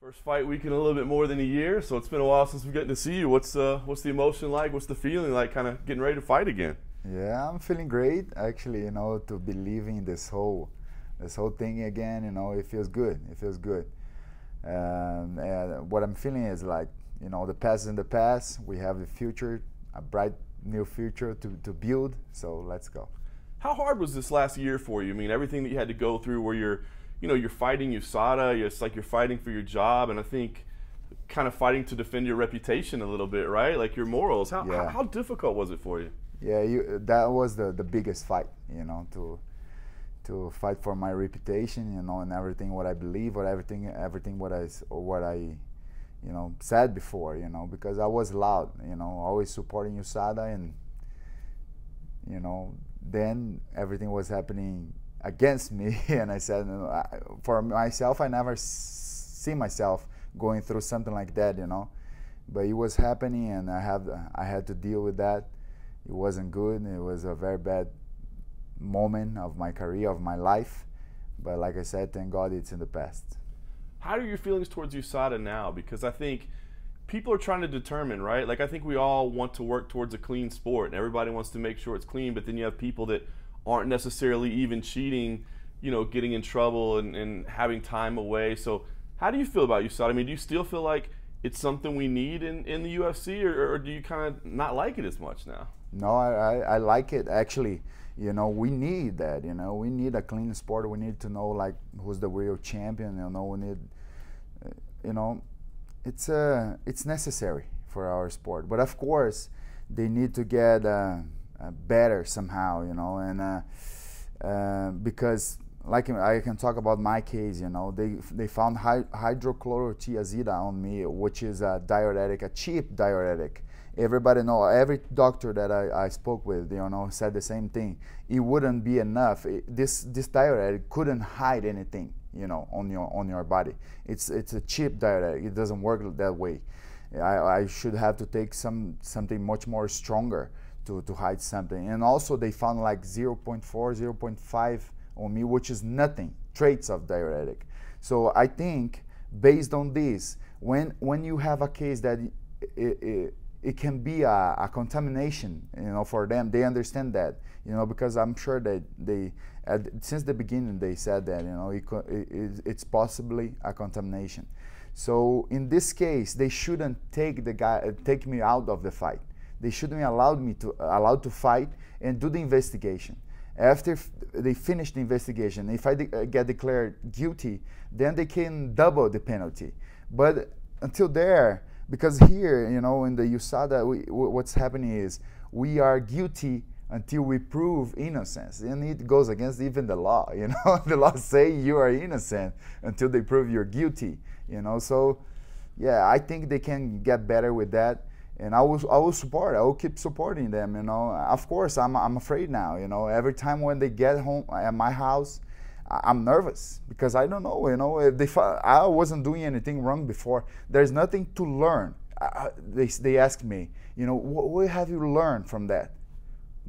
First fight week in a little bit more than a year, so it's been a while since we've gotten to see you. What's the emotion like? What's the feeling like, kind of getting ready to fight again? Yeah, I'm feeling great. Actually, to be living this whole thing again, it feels good. It feels good. And what I'm feeling is like, the past is in the past. We have the future, a bright new future to build. So let's go. How hard was this last year for you? I mean, everything that you had to go through, where you're fighting USADA. It's like you're fighting for your job, and I think kind of fighting to defend your reputation a little bit, right? Like your morals. How difficult was it for you? Yeah, that was the biggest fight, to fight for my reputation, and everything what I believe, or everything what I said before, because I was loud, always supporting USADA, and then everything was happening against me, and I said, for myself, I never see myself going through something like that, but it was happening, and I had to deal with that. It wasn't good. It was a very bad moment of my career, of my life, but like I said, thank God it's in the past. How are your feelings towards USADA now? Because I think people are trying to determine, right? Like, I think we all want to work towards a clean sport, and everybody wants to make sure it's clean, but then you have people that aren't necessarily even cheating, getting in trouble and having time away. So how do you feel about USADA? I mean, do you still feel like it's something we need in the UFC, or do you kind of not like it as much now? No, I like it. Actually, we need that. We need a clean sport. We need to know, like, who's the real champion. We need, it's necessary for our sport. But of course, they need to get better somehow, and because, like, I can talk about my case, they found hydrochlorothiazide on me, which is a diuretic, a cheap diuretic. Everybody know, every doctor that I spoke with, said the same thing. It wouldn't be enough. This diuretic couldn't hide anything, on your body. It's a cheap diuretic. It doesn't work that way. I should have to take something much more stronger to hide something. And also they found like 0.4, 0.5 on me, which is nothing, traits of diuretic. So I think based on this, when you have a case that it can be a contamination, for them, they understand that, because I'm sure that since the beginning they said that, it's possibly a contamination. So in this case, they shouldn't take me out of the fight. They shouldn't be allowed to fight and do the investigation. After they finish the investigation, if I get declared guilty, then they can double the penalty. But until there, because here, in the USADA, what's happening is we are guilty until we prove innocence, and it goes against even the law. The law say you are innocent until they prove you're guilty. So yeah, I think they can get better with that. And I will keep supporting them, Of course, I'm afraid now, Every time when they get home at my house, I'm nervous because I don't know, if I wasn't doing anything wrong before. There's nothing to learn. They ask me, what have you learned from that?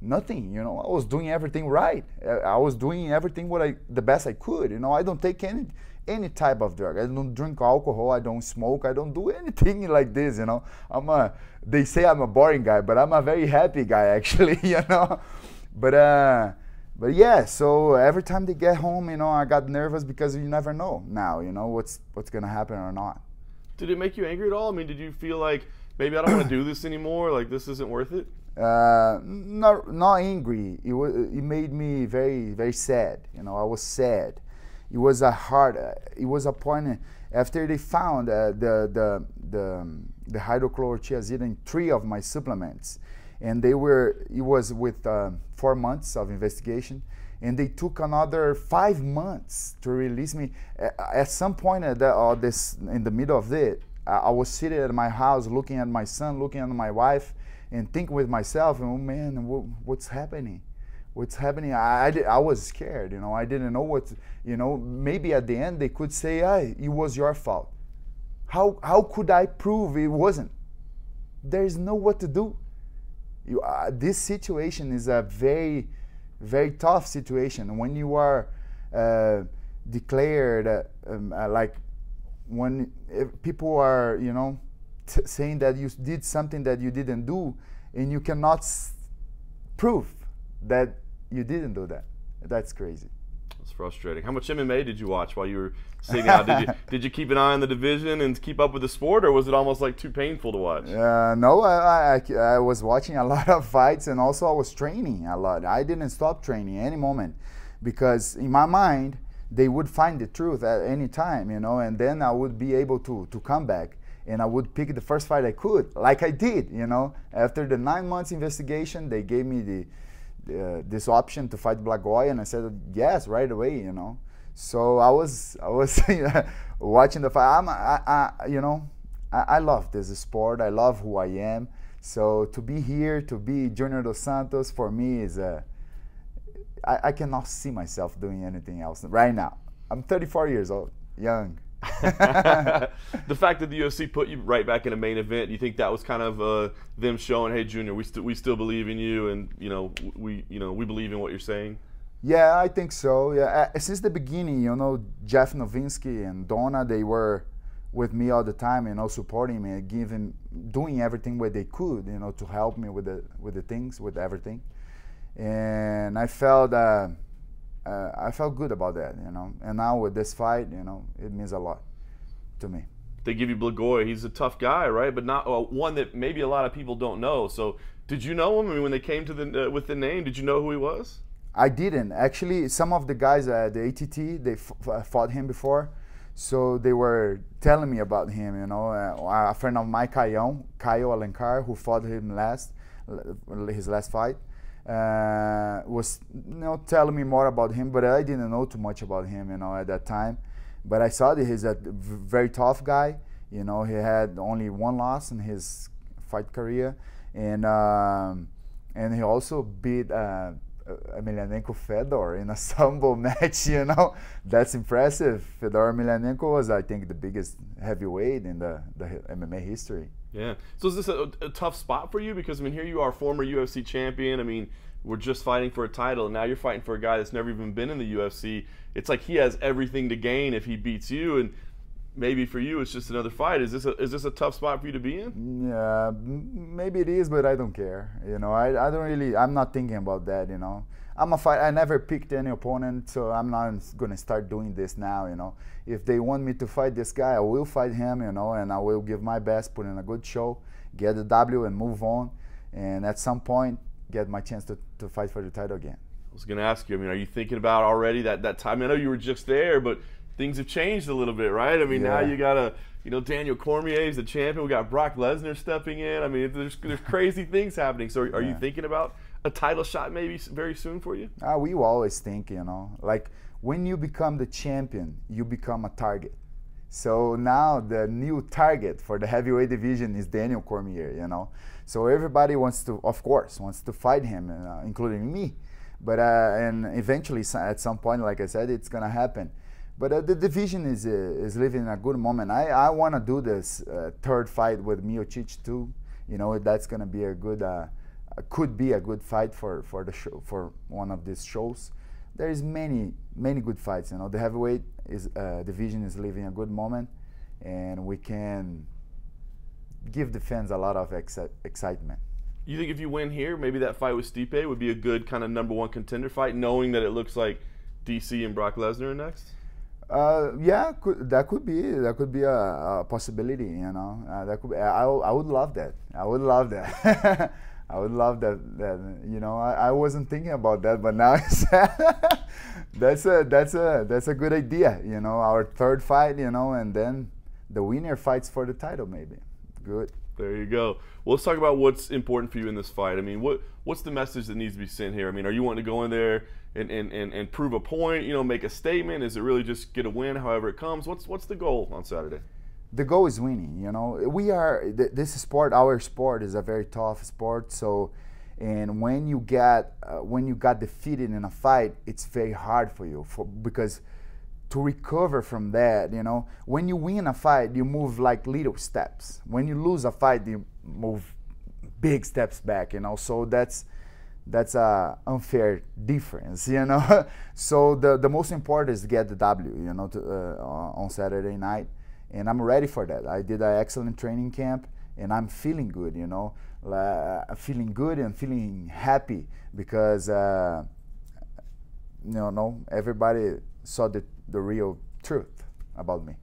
Nothing, I was doing everything right. I was doing everything the best I could, I don't take any type of drug. I don't drink alcohol. I don't smoke. I don't do anything like this. They say I'm a boring guy, but I'm a very happy guy actually. But yeah. So every time they get home, I got nervous because you never know now. What's gonna happen or not. Did it make you angry at all? I mean, did you feel like maybe I don't want to do this anymore? Like this isn't worth it? Not angry. It made me very, very sad. I was sad. It was a point after they found the hydrochlorothiazide in 3 of my supplements, and it was with 4 months of investigation, and they took another 5 months to release me. At some point in the middle of it, I was sitting at my house looking at my son, looking at my wife, and thinking with myself, oh man, what's happening? What's happening? I was scared, I didn't know what, maybe at the end they could say, hey, it was your fault. How could I prove it wasn't? There's no what to do. This situation is a very, very tough situation. When you are declared like if people are, you know, saying that you did something that you didn't do, and you cannot prove that you didn't do that. That's crazy. It's frustrating. How much MMA did you watch while you were sitting out? Did you keep an eye on the division and keep up with the sport, or was it almost like too painful to watch? No, I was watching a lot of fights, and also I was training a lot. I didn't stop training any moment, because in my mind they would find the truth at any time, you know, and then I would be able to come back, and I would pick the first fight I could, like I did, you know. After the 9 months investigation, they gave me this option to fight Gouveia, and I said yes right away, you know. So I was watching the fight. You know, I love this sport. I love who I am. So to be here, to be Junior Dos Santos, for me is I cannot see myself doing anything else right now. I'm 34 years old, young. The fact that the UFC put you right back in a main event, do you think that was kind of them showing, hey, Junior, we still believe in you, and we believe in what you're saying? Yeah, I think so. Yeah, since the beginning, you know, Jeff Novinsky and Donna, they were with me all the time, you know, supporting me, doing everything what they could, you know, to help me with the things, with everything. And I felt good about that, you know. And now with this fight, you know, it means a lot to me. They give you Gouveia. He's a tough guy, right? But not one that maybe a lot of people don't know. So did you know him? I mean, when they came to with the name, did you know who he was? I didn't. Actually, some of the guys at the ATT, they fought him before. So they were telling me about him, you know. A friend of mine, Caio Alencar, who fought him his last fight, was, you know, telling me more about him, but I didn't know too much about him, you know, at that time. But I saw that he's a very tough guy. You know, he had only one loss in his fight career, and he also beat Emelianenko Fedor in a sambo match. You know, that's impressive. Fedor Emelianenko was, I think, the biggest heavyweight in the MMA history. Yeah. So is this a tough spot for you? Because I mean, here you are, former UFC champion. I mean, we're just fighting for a title, and now you're fighting for a guy that's never even been in the UFC. It's like he has everything to gain if he beats you, and maybe for you it's just another fight. Is this a tough spot for you to be in? Yeah, maybe it is, but I don't care. You know, I don't really. I'm not thinking about that. You know, I'm a fight. I never picked any opponent, so I'm not gonna start doing this now. You know, if they want me to fight this guy, I will fight him. You know, and I will give my best, put in a good show, get the W, and move on. And at some point, get my chance to fight for the title again. I was gonna ask you. I mean, are you thinking about already that time? I know you were just there, but things have changed a little bit, right? I mean, now you got Daniel Cormier is the champion. We got Brock Lesnar stepping in. I mean, there's crazy things happening. So are you thinking about a title shot maybe very soon for you? We always think, you know, like when you become the champion, you become a target. So now the new target for the heavyweight division is Daniel Cormier, you know. So everybody wants to fight him, including me. But and eventually, at some point, like I said, it's gonna happen. But the division is living in a good moment. I want to do this third fight with Miocic too. You know, that's gonna be a good, could be a good fight for the show, for one of these shows. There is many good fights. You know, the heavyweight division is living a good moment, and we can give the fans a lot of excitement. You think if you win here, maybe that fight with Stipe would be a good kind of #1 contender fight, knowing that it looks like DC and Brock Lesnar are next? Yeah, that could be a possibility. You know, I would love that. I would love that. I would love that. You know, I wasn't thinking about that, but now that's a good idea. You know, our third fight. You know, and then the winner fights for the title, maybe. Good. There you go. Well, let's talk about what's important for you in this fight. I mean, what's the message that needs to be sent here? I mean, are you wanting to go in there and prove a point, you know, make a statement? Is it really just get a win however it comes? What's the goal on Saturday? The goal is winning, you know. This sport, our sport, is a very tough sport. So, and when you got defeated in a fight, it's very hard for you because to recover from that, you know, when you win a fight, you move like little steps. When you lose a fight, you move big steps back, you know. So that's a unfair difference, you know. So the most important is to get the W, you know, on Saturday night, and I'm ready for that. I did an excellent training camp, and I'm feeling good, you know, feeling good and feeling happy because everybody saw the real truth about me.